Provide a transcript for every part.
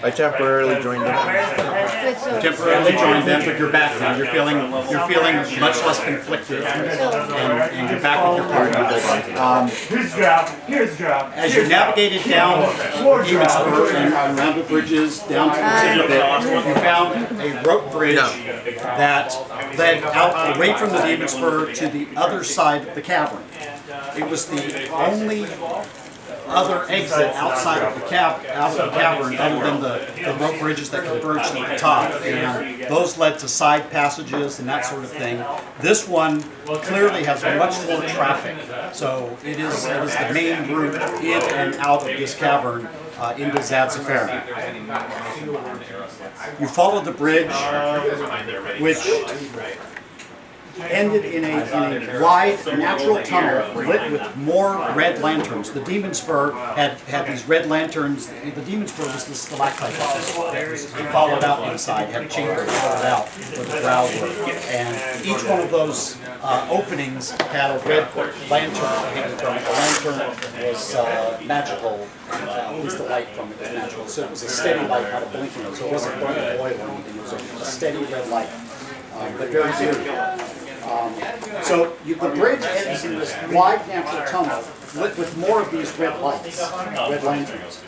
I temporarily joined them. Temporarily joined them, but you're back now. You're feeling much less conflicted, and you're back with your party. Here's the drop. As you navigated down Demon Spur and around the bridges down to the city bit, you found a rope bridge that led out away from the Demon Spur to the other side of the cavern. It was the only other exit outside of the cavern, other than the rope bridges that converged at the top, and those led to side passages and that sort of thing. This one clearly has much more traffic, so it is the main route in and out of this cavern into Zadzafaran. You follow the bridge, which ended in a wide natural tunnel lit with more red lanterns. The Demon Spur had these red lanterns. The Demon Spur was this stalactite that was followed out inside, had chambers followed out where the drow were. And each one of those openings had a red lantern hanging from it. The lantern was magical, at least the light from it was natural. So it was a steady light, not a blinking, so it wasn't burning oil or anything. It was a steady red light, but very beautiful. So the bridge ends in this wide natural tunnel lit with more of these red lights, red lanterns.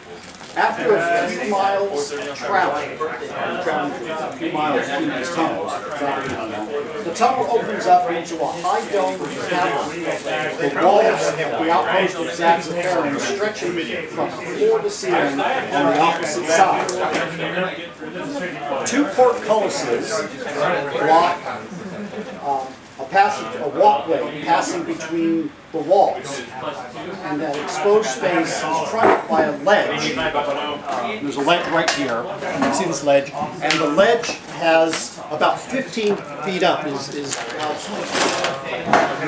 After a few miles traveling through a few miles through these tunnels, the tunnel opens up into a high dome cavern. The walls of the outpost of Zadzafaran stretching from floor to ceiling on the opposite side. Two portcullises block a walkway passing between the walls, and that exposed space is fronted by a ledge. There's a ledge right here. You can see this ledge, and the ledge has about 15 feet up. You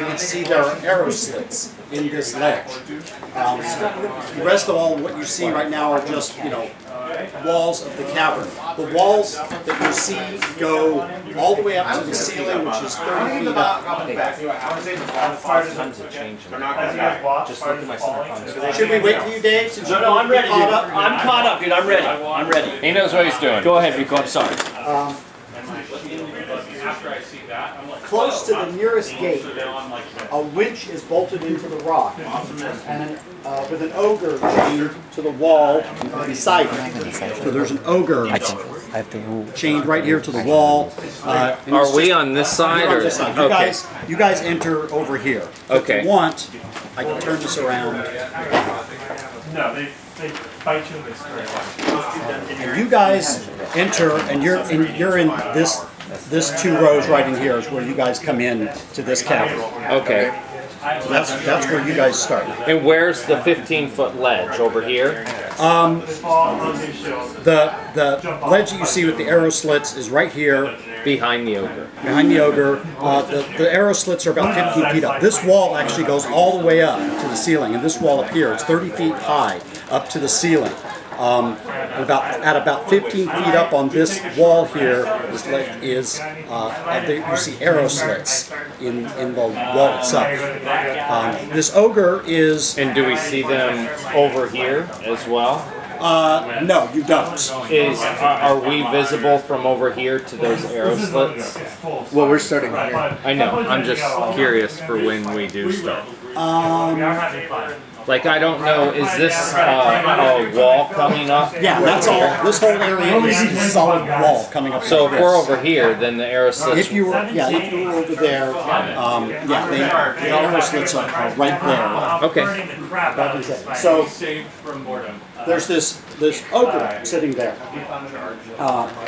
can see there are arrow slits in this ledge. The rest of all what you see right now are just walls of the cavern. The walls that you see go all the way up to the ceiling, which is 30 feet up. Just look at my center. Should we wait for you, Dave? Since No, I'm ready, dude. I'm caught up, dude. I'm ready. I'm ready. He knows what he's doing. Go ahead, Rico. I'm sorry. Close to the nearest gate, a winch is bolted into the rock, and with an ogre chained to the wall beside it. So there's an ogre chained right here to the wall. Are we on this side or this side? You guys enter over here. Okay. If you want, I can turn this around. No, they bite you in the square. And you guys enter, and you're in this 2 rows right in here is where you guys come in to this cavern. Okay. So that's where you guys start. And where's the 15-foot ledge? Over here? The ledge that you see with the arrow slits is right here. Behind the ogre. Behind the ogre. The arrow slits are about 15 feet up. This wall actually goes all the way up to the ceiling, and this wall up here is 30 feet high up to the ceiling. At about 15 feet up on this wall here you see arrow slits in the wall itself. This ogre is... And do we see them over here as well? No, you don't. Are we visible from over here to those arrow slits? Well, we're starting here. I know. I'm just curious for when we do start. Like, I don't know, is this a wall coming up? Yeah, that's all. This whole area is a solid wall coming up. So if we're over here, then the arrow slits... If you were over there, the arrow slits are right there. Okay. So there's this ogre sitting there.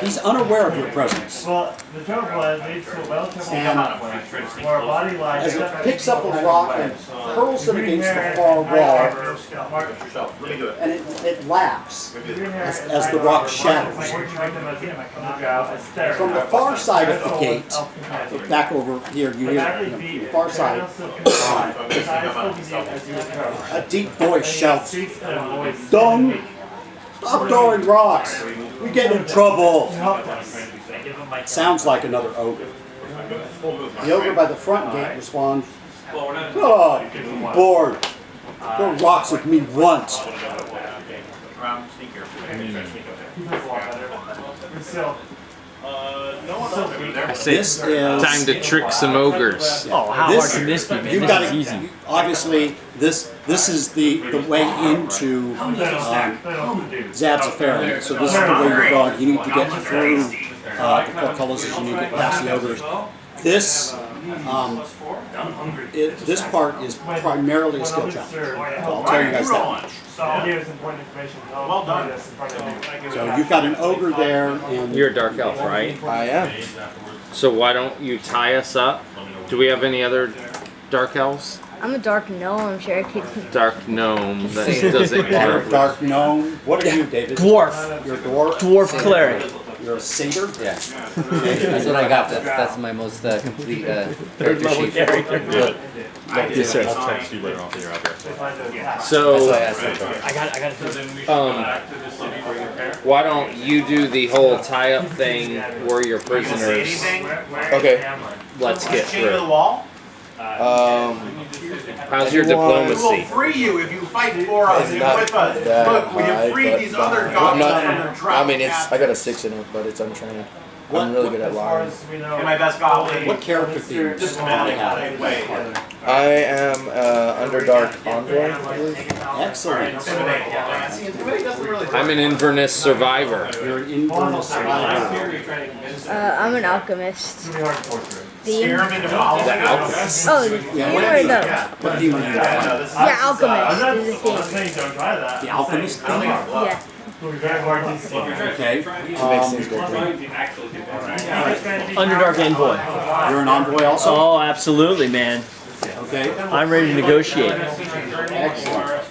He's unaware of your presence. And as it picks up a rock and hurls it against the far wall, and it laughs as the rock shatters. From the far side of the gate, back over here, you hear the far side, a deep voice shouts, "Dung! Stop throwing rocks! We get in trouble!" Sounds like another ogre. The ogre by the front gate responds, "God, I'm bored. Throw rocks at me once." I say This is time to trick some ogres. Oh, how hard can this be, man? You've This got is to easy. obviously this is the way into Zab's Affair. So this is the way you're going. You need to get through the portcullises. You need to get past the ogres. This this part is primarily a skill challenge. So I'll tell you guys that. Well done. So you've got an ogre there, and You're a dark elf, right? I am. So why don't you tie us up? Do we have any other dark elves? I'm a dark gnome. I'm sure I could. Dark gnome that doesn't you're a count. dark gnome. What are you, David? Dwarf. You're a dwarf. Dwarf cleric. You're a satyr. Yeah, that's what I got. That's my most complete character sheet. Yes, sir. I'll text you later on for your address. So, That's why I asked that. I got it. why don't you do the whole tie-up thing? We're your prisoners. Okay. Let's get Chain to the through. wall. How's your We will diplomacy? free you if you fight for us It's and not with us. that Look, we high, have freed but, these other I'm goblins not- from their trap. I mean, I got a 6 in it, but it's untrained. I'm really good at lying. Get my best goblin. What character themes do you have? I am Underdark Envoy, I believe. Excellent. Intimidate. Yeah, see, intimidate doesn't really. I'm an Inverness survivor. You're an infernal survivor. I'm an alchemist. Scare him into following. The alchemist. Oh, the theme or the? What demon are you? Yeah, alchemist is the theme. The alchemist demon? Yeah. Okay. Makes things go great. Underdark envoy. You're an envoy also? Oh, absolutely, man. Okay. I'm ready to negotiate. Excellent.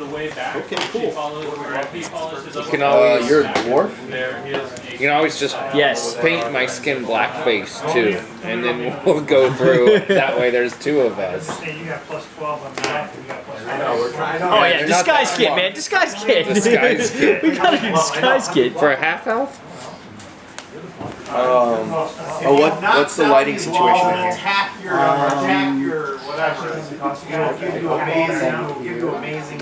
Okay, cool. You can always, You're a dwarf? you can always just Yes. paint my skin blackface too, and then we'll go through. That way, there's 2 of us. You got plus 12 on that, and you got plus Oh yeah, they're not disguise that kit, smart. man. Disguise kit. Disguise kit. We got a disguise kit. For a half elf? What's the lighting situation in here? Attack your whatever. Give you amazing.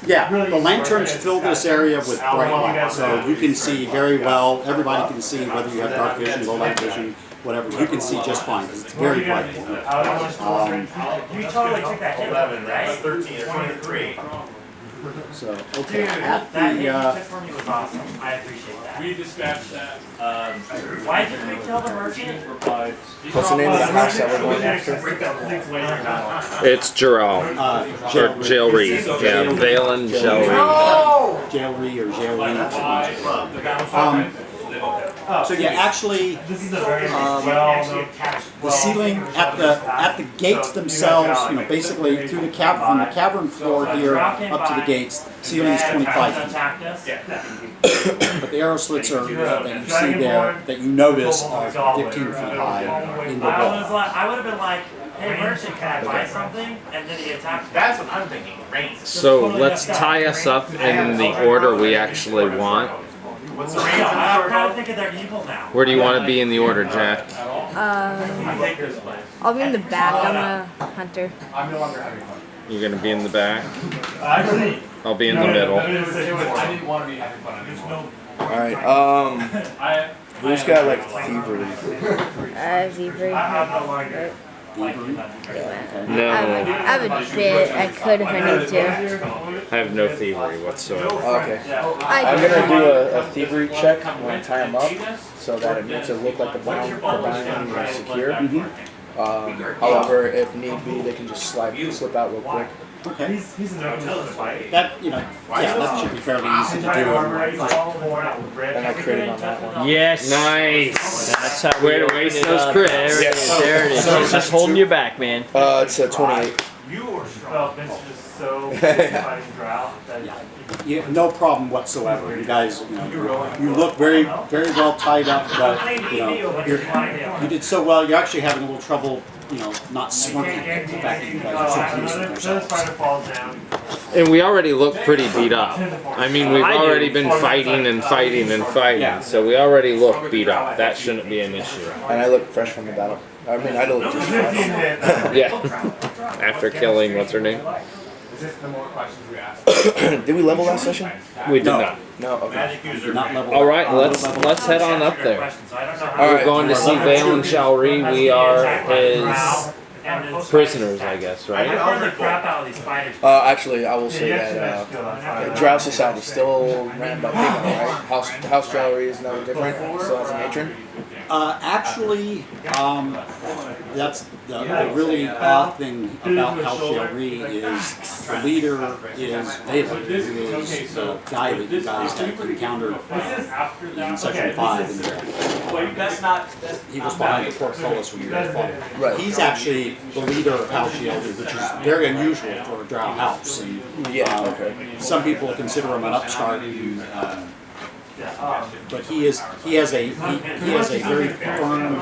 Yeah, the lanterns fill this area with bright light, so you can see very well. Everybody can see whether you have dark vision, low light vision, whatever. You can see just fine. It's very bright. You totally took that hit, right? 13 or 23. So, okay, at That hit you the, took for me was awesome. I appreciate that. We dispatched that. Why did we kill the merchant? What's the name of the house that we're going after? It's Geralt. Or Jail Reed. Yeah, Valen Jail Reed. Jailry or Jailry. So yeah, actually, This is a very the ceiling at the gates themselves, basically through the cavern, from the cavern floor here up to the gates, ceiling is 25 feet. But the arrow slits are that you see there, that you notice, are 15 feet high in the wall. I would have been like, hey, merchant, can I buy something? And then he attacked me. That's what I'm thinking. Range. So let's tie us up in the order we actually want. What's the range? I'm kind of thinking they're evil now. Where do you want to be in the order, Jack? I'll be in the back. I'm a hunter. I'm no longer having fun. You're going to be in the back. Actually, I'll be in the middle. I didn't want to be having fun anymore. Alright, who's got like thievery? Zebra. longer. No, I have a bit. I could if I need to. I have no thievery whatsoever. Okay. I I'm gonna do a thievery check when I tie him up, so that it makes it look like the binding is secure. However, if need be, they can just slip out real quick. Okay. He's a fight. That, that should be fairly easy to do. And I critted on that one. Yes. Nice. That's how Way to we waste open it those up. crits. There it is. There it is. He's just holding you back, man. It's a 28. You were strong. Vince is just so fighting drow that Yeah, no problem whatsoever. You guys, you look very, very well tied up, but you did so well. You're actually having a little trouble, not smirking at the fact that you guys are so pleased with yourselves. falls down. And we already look pretty beat up. I mean, we've already been fighting and fighting and fighting, so we already look beat up. That shouldn't be an issue. And I look fresh from the battle. I mean, I look just fresh. Yeah. After killing, what's her name? Just the more questions we ask. Did we level last session? We did No. not. No. Okay. Magic user. Not level. All right, let's head on up there. Questions, so I don't know how All We're right. going to see Vale and Shalri. We are his prisoners, I guess, I right? burn the crap out of these spiders. Actually, I will say that Drow Society still ran by female, right? House Jewelry is no different. Still has a matron. Actually, that's the really odd thing about House Shelry is the leader is Valen, who is the guy that you guys have encountered in Section 5. And he was behind the portcullis when you guys fought him. Right. He's actually the leader of House Shelry, which is very unusual for a drow house. And, Yeah. Okay. some people consider him an upstart. And, but he has a very firm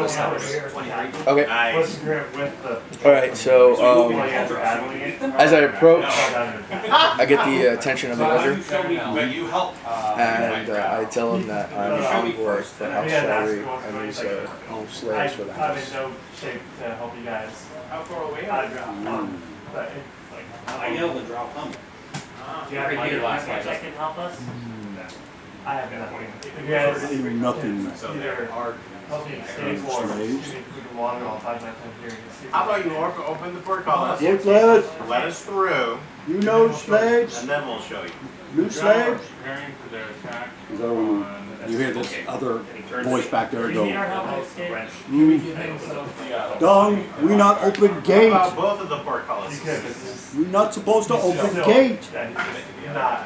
this house. Okay. All right. So as I approach, I get the attention of the ogre, and I tell him that I'm an envoy for House Shelry and these new slaves for the I'm house. in no shape to help you guys. How far away I yelled the drow come. Do you have any language that can help us? I have nothing. If you guys Nothing. either help me escape or give me food and water, I'll find my time here. How about you open the portcullis, Look, lads, let us through, you know slaves? and then we'll show you. New slaves? Preparing for their attack. You hear this other voice back there Do you go, need our help to escape? Dong, we not open How gate. about both of the portcullises? We not supposed to open gate. Nah.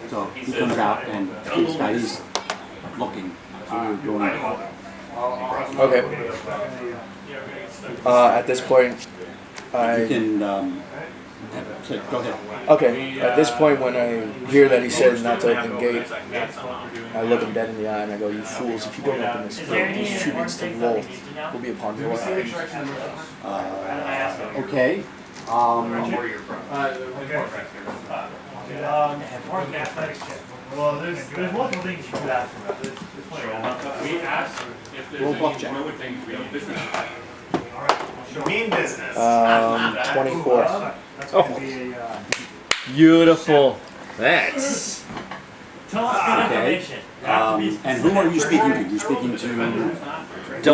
So he comes out and this guy is looking. So we're going, Okay. At this point, you I. can, say, go ahead. Okay, at this point when I hear that he says not to open the gate, I look him dead in the eye and I go, you fools, if you don't open this Is there gate, any these shootings to important Wolf things that we need to know? will be upon your head. Okay. Important athletics check. Well, there's multiple things you could ask about. There's plenty of We asked if there's Roll bluff any check. more things we have business. Mean business. 24. Oh, beautiful. That's Tell us good Okay. information. And who are you speaking to? You're speaking to,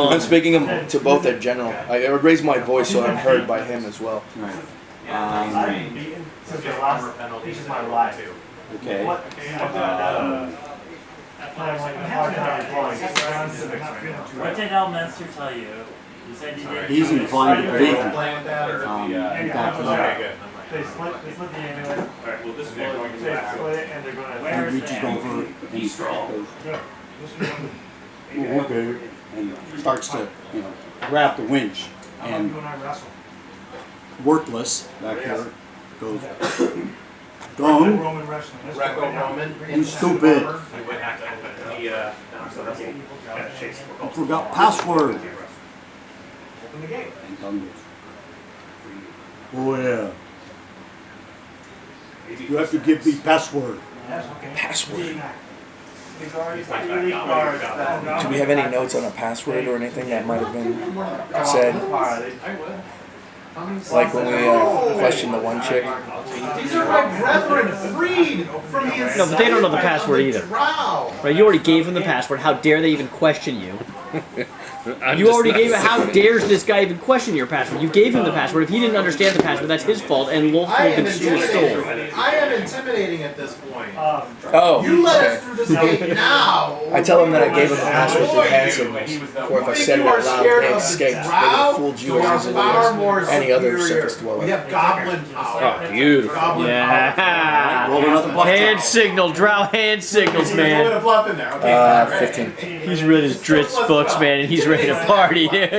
I'm speaking to both in general. I raise my voice so I'm heard by him as well. right. I've been beaten since the last piece of my life. Okay. I'm like a hard time employing. What did Elminster tell you? You said you did. He's inclined to believe him. In fact, They split the amulet. Alright, well, this is They going to split it and they're going to. he reaches over and he goes, "Oh, okay," and starts to, grab the winch. And Worthless back there goes, Dong, Greco-Roman. you stupid. We would have to open the, I forgot password. Open the gate. And Dong goes, oh yeah. You have to give me password. Password. Do Do we have any notes on a password or anything that might have been said? Like when we questioned the one chick? These are my brethren, freed from the No, but they don't know the password either. Right? You already gave them the password. How dare they even question you? You already gave it. How dares this guy even question your password? You gave him the password. If he didn't understand the password, that's his fault, and Wolf will consume his soul. I am intimidating at this point. Oh, You let us okay. through this gate now. I tell him that I gave him the password through hand signals, or if I said it out loud, they escaped. They would have fooled you as easily as any other surface We dweller. have goblin power. oh, beautiful. Goblin Yeah. Roll another bluff Hand check. signal, drow hand signals, There's a little bit man. of fluff in there. Okay, 15. He's read his Dritz books, man, and he's ready to party, dude.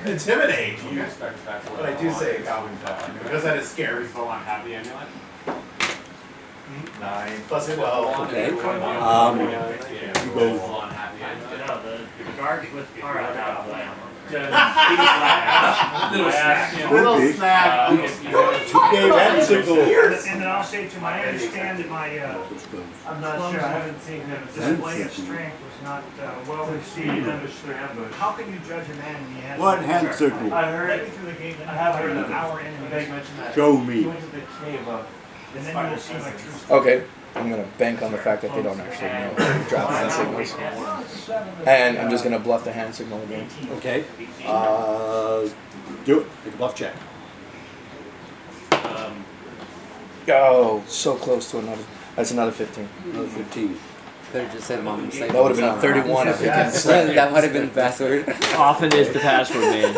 Intimidate. But I do say goblin power because that is scary. So I'm happy amulet. 9 plus 12. Okay. You go, No, the guard with Para have Little snack. And then I'll say to my understanding, I'm not sure, I haven't seen him. Display of strength was not well received. How can you judge a man when he has? What hand signal? I heard through the gate. I have heard of our enemy. Show me. And then you will see my true. Okay, I'm gonna bank on the fact that they don't actually know drop hand signals, and I'm just gonna bluff the hand signal again. Okay. Do it. Make a bluff check. Oh, so close to another. That's another 15. Another 15. Could have just said mom. That would have been a 31 if it didn't slip. That might have been the password. Often is the password, man.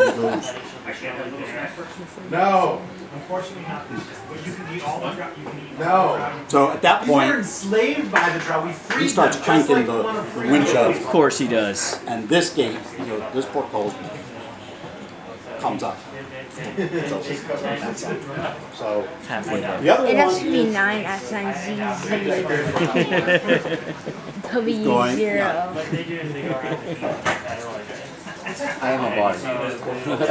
No. Unfortunately not. But you can eat all the drow. You can eat No. So at that We were point, enslaved by the drow. We freed he starts them, just cranking like the one of wind shove. Of course he does. And this gate, this porthole comes up. So Halfway there. the other It has to one be 9 S I Z W Going, 0. What they do is they go around the key. I am a bard.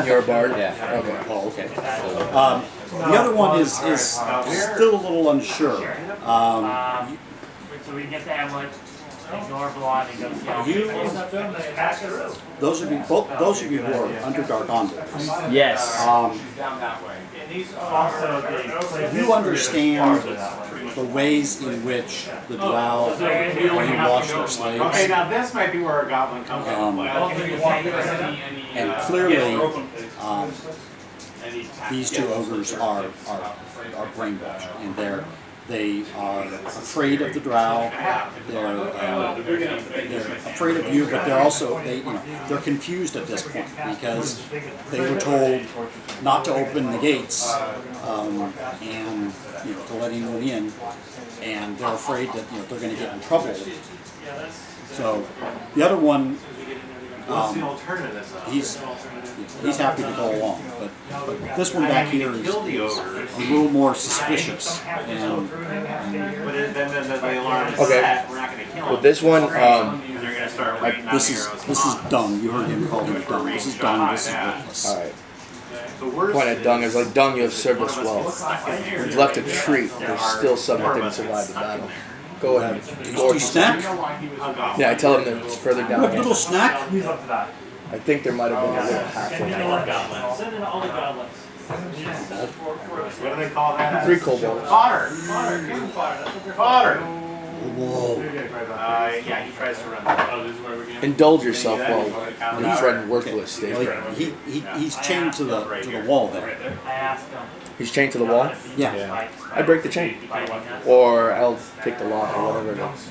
You're a bard? Yeah. Okay. Oh, okay. The other one is still a little unsure. So we can get the amulet, ignore blonde, and go see how Those of you who are Underdark onwards, Yes. you understand the ways in which the drow brainwash their slaves. Okay, now this might be where a goblin comes in. And clearly, these two ogres are brainwashed, and they are afraid of the drow. They're afraid of you, but they're confused at this point because they were told not to open the gates and to let anyone in, and they're afraid that they're going to get in trouble. So the other one, he's happy to go along, but this one back here is a little more suspicious. And Okay. With this one, this is dung. You heard him call him dung. This is dung. This is worthless. all right. Point at dung is like dung. You have served us well. We've left a treat. There's still some that didn't survive the battle. Go ahead. Do you snack? Yeah, I tell him that it's further down. A little snack? I think there might have been a little halfway. Send in all the goblins. What do they call that? 3 kobolds. Fodder. Fodder. Whoa. Yeah, he tries to run. Oh, this is where we're getting. Indulge yourself while your friend Worthless stays Like, there. he's chained to the wall there. I asked them. He's chained to the wall? Yeah. I break the chain. Or I'll pick the lock or whatever it is.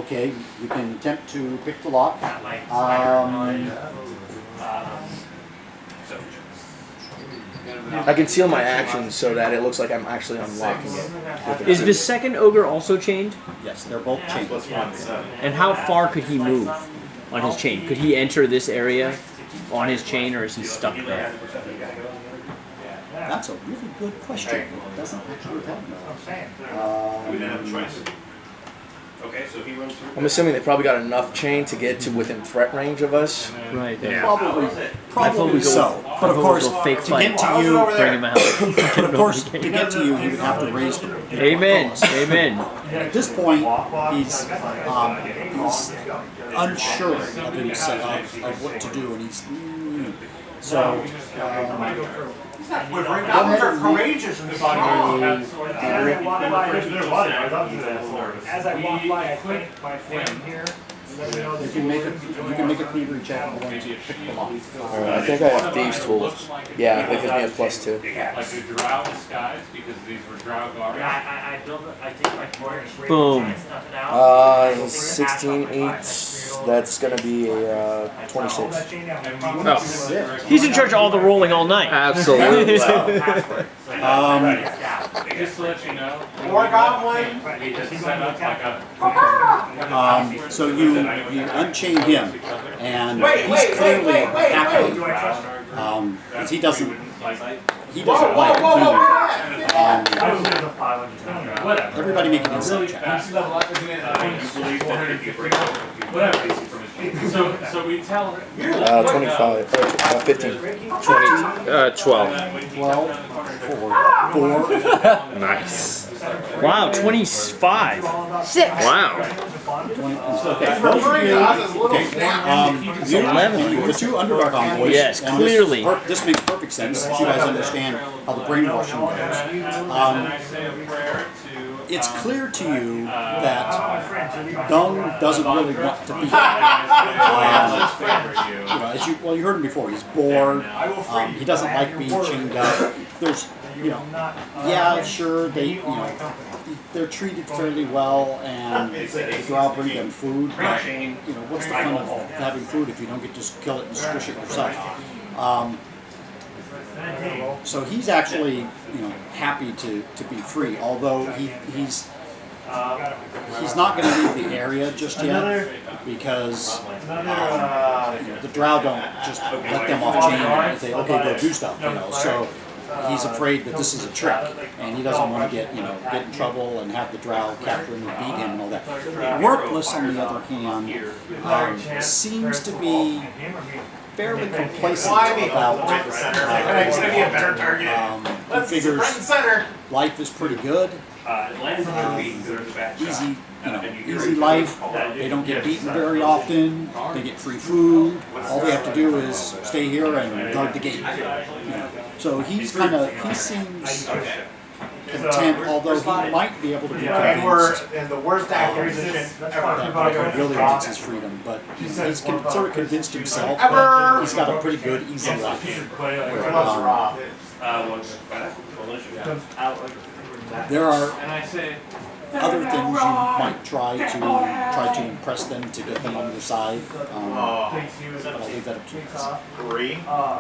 Okay, you can attempt to pick the lock. I conceal my actions so that it looks like I'm actually unlocking it. Is the second ogre also chained? Yes, they're both chained. And how far could he move on his chain? Could he enter this area on his chain, or is he stuck there? That's a really good question. It doesn't actually tell me. We didn't have a choice. Okay, so he runs through. I'm assuming they probably got enough chain to get to within threat range of us. Right. Yeah. Probably so. But of course, fake to get to you, bring him out. but of course, to get to you, you would have to raise the Amen. Amen. At this point, he's unsure of himself of what to do, and he's so. Goblins are courageous and strong. As I walk by, I think my friend here. You can make a thievery check if you want to pick the lock. Alright, I think I have thieves' tools. Yeah, that gives me a +2. Like the drow disguise, because these were drow guards. I build it, I take my torch. Boom. 16, 8. That's gonna be a 26. Oh. He's in charge of all the rolling all night. Absolutely. Just to let you know, More goblin. we just set up like a. So you unchain him, and he's clearly happy. Because he doesn't like being. Everybody make an insight check. Whatever. So we tell her. 25, 15. 12. 12, 4. Nice. Wow, 25. 6. Wow. Okay, those of you, you, 11. the two Underdark envoys. Yes, and clearly. This makes perfect sense. You guys understand how the brainwashing goes. It's clear to you that Dung doesn't really want to be here. You heard him before. He's bored. He doesn't like being chained up. There's, yeah, sure, they're treated fairly well, and the drow bring them food. But what's the fun of having food if you don't get to just kill it and squish it yourself? So he's actually, happy to be free. Although he's not going to leave the area just yet because the drow don't just let them off chain and say, okay, go do stuff. So he's afraid that this is a trick, and he doesn't want to get in trouble and have the drow capture him and beat him and all that. Worthless, on the other hand, seems to be fairly complacent about he figures life is pretty good. Easy life. They don't get beaten very often. They get free food. All they have to do is stay here and guard the gate. So he seems content, although he might be able to be convinced and the worst acquisition that Michael really wants his freedom, but he's sort of convinced himself that he's got a pretty good, easy life. There are other things you might try to impress them to get them on your side. I'll leave that up to you.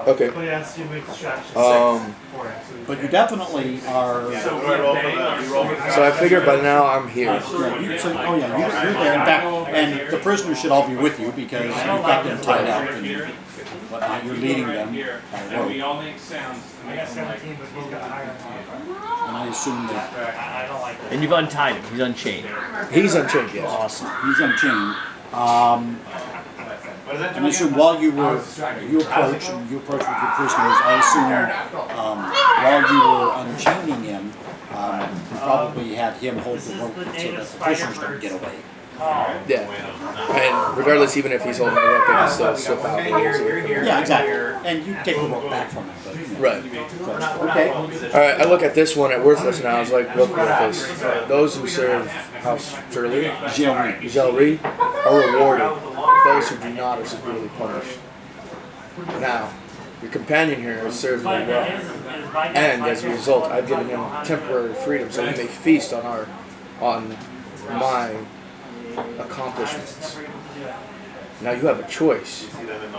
Okay. But you definitely are. So I figure by now I'm here. You're there. In fact, and the prisoners should all be with you because you've got them tied up and whatnot. You're leading them by rope. And I assume that. And you've untied him. He's unchained. He's unchained, yes. Awesome. He's unchained. And I assume while you approach with your prisoners, I assume while you were unchaining him, you probably had him hold the rope so that the prisoners don't get away. Yeah. And regardless, even if he's holding the rope, they can still slip out. Yeah, exactly. And you take the rope back from him. But, Right. Okay. Alright, I look at this one at Worthless and I was like, look, Worthless, those who serve House Gelri are rewarded. Those who do not are severely punished. Now, your companion here has served me well. And as a result, I've given him temporary freedom so he may feast on my accomplishments. Now you have a choice.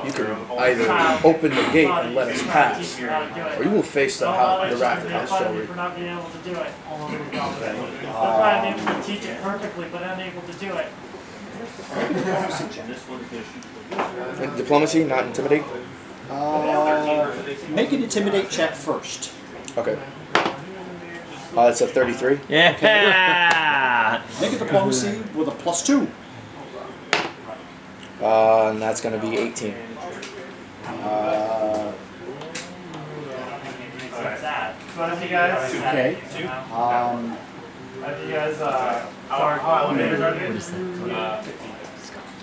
You can either open the gate and let us pass, or you will face the wrath of House Gelri. Teach it perfectly, but unable to do it. And diplomacy, not intimidate? Make an intimidate check first. Okay. That's a 33. Yeah. Make a diplomacy with a +2. And that's going to be 18. Okay.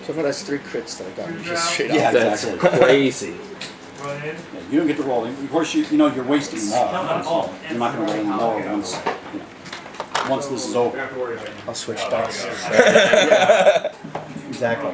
So far that's 3 crits that I got just straight Yeah, off. That's exactly. crazy. Yeah, you don't get to roll. Of course, you're wasting them all. So you're not going to roll any more once this is over. I'll switch dice. Exactly.